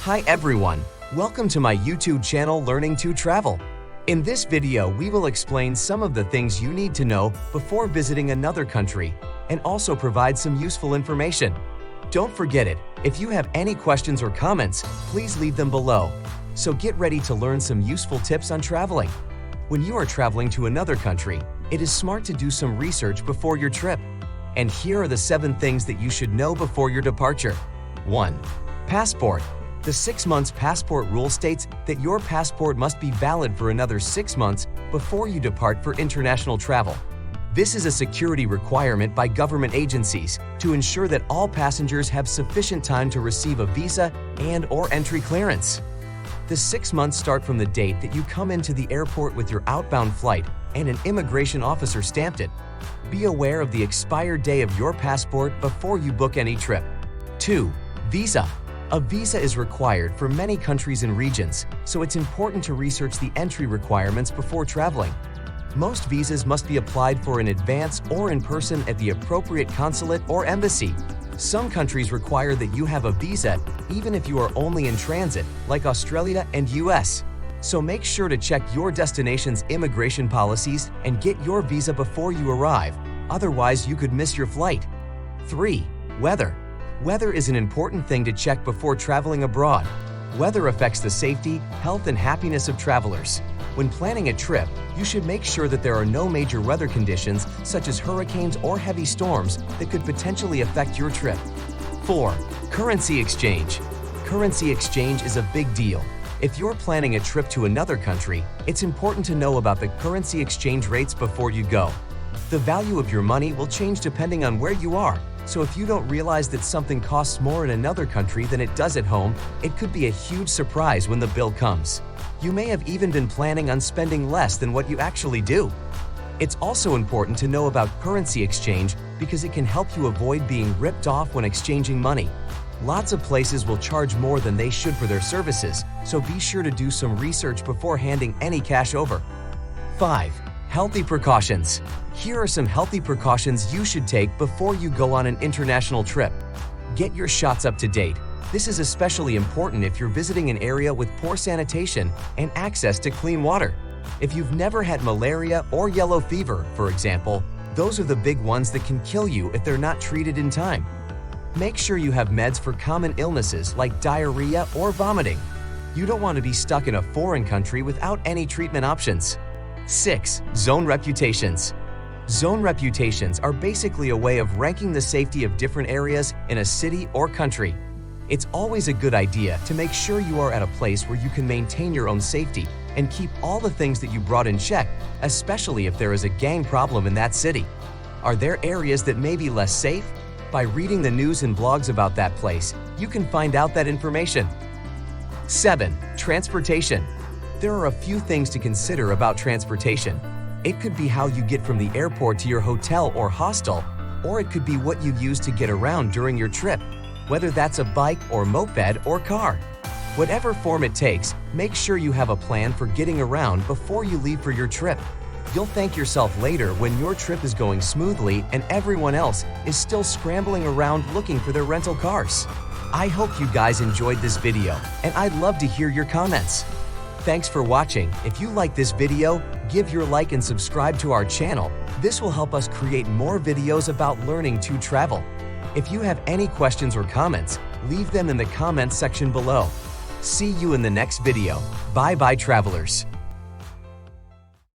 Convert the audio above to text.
Hi everyone, welcome to my YouTube channel Learning to Travel. In this video, we will explain some of the things you need to know before visiting another country and also provide some useful information. Don't forget it, if you have any questions or comments, please leave them below. So get ready to learn some useful tips on traveling. When you are traveling to another country, it is smart to do some research before your trip. And here are the 7 things that you should know before your departure. 1. Passport. The 6 months passport rule states that your passport must be valid for another 6 months before you depart for international travel. This is a security requirement by government agencies to ensure that all passengers have sufficient time to receive a visa and/or entry clearance. The 6 months start from the date that you come into the airport with your outbound flight and an immigration officer stamped it. Be aware of the expired day of your passport before you book any trip. 2. Visa. A visa is required for many countries and regions, so it's important to research the entry requirements before traveling. Most visas must be applied for in advance or in person at the appropriate consulate or embassy. Some countries require that you have a visa even if you are only in transit, like Australia and US. So make sure to check your destination's immigration policies and get your visa before you arrive, otherwise you could miss your flight. 3. Weather. Weather is an important thing to check before traveling abroad. Weather affects the safety, health, and happiness of travelers. When planning a trip, you should make sure that there are no major weather conditions such as hurricanes or heavy storms that could potentially affect your trip. 4. Currency exchange. Currency exchange is a big deal. If you're planning a trip to another country, it's important to know about the currency exchange rates before you go. The value of your money will change depending on where you are. So if you don't realize that something costs more in another country than it does at home, it could be a huge surprise when the bill comes. You may have even been planning on spending less than what you actually do. It's also important to know about currency exchange because it can help you avoid being ripped off when exchanging money. Lots of places will charge more than they should for their services, so be sure to do some research before handing any cash over. 5. Healthy precautions. Here are some healthy precautions you should take before you go on an international trip. Get your shots up to date. This is especially important if you're visiting an area with poor sanitation and access to clean water. If you've never had malaria or yellow fever, for example, those are the big ones that can kill you if they're not treated in time. Make sure you have meds for common illnesses like diarrhea or vomiting. You don't want to be stuck in a foreign country without any treatment options. 6. Zone reputations. Zone reputations are basically a way of ranking the safety of different areas in a city or country. It's always a good idea to make sure you are at a place where you can maintain your own safety and keep all the things that you brought in check, especially if there is a gang problem in that city. Are there areas that may be less safe? By reading the news and blogs about that place, you can find out that information. 7. Transportation. There are a few things to consider about transportation. It could be how you get from the airport to your hotel or hostel, or it could be what you use to get around during your trip, whether that's a bike or moped or car. Whatever form it takes, make sure you have a plan for getting around before you leave for your trip. You'll thank yourself later when your trip is going smoothly and everyone else is still scrambling around looking for their rental cars. I hope you guys enjoyed this video, and I'd love to hear your comments. Thanks for watching. If you like this video, give your like and subscribe to our channel. This will help us create more videos about learning to travel. If you have any questions or comments, leave them in the comments section below. See you in the next video. Bye bye travelers.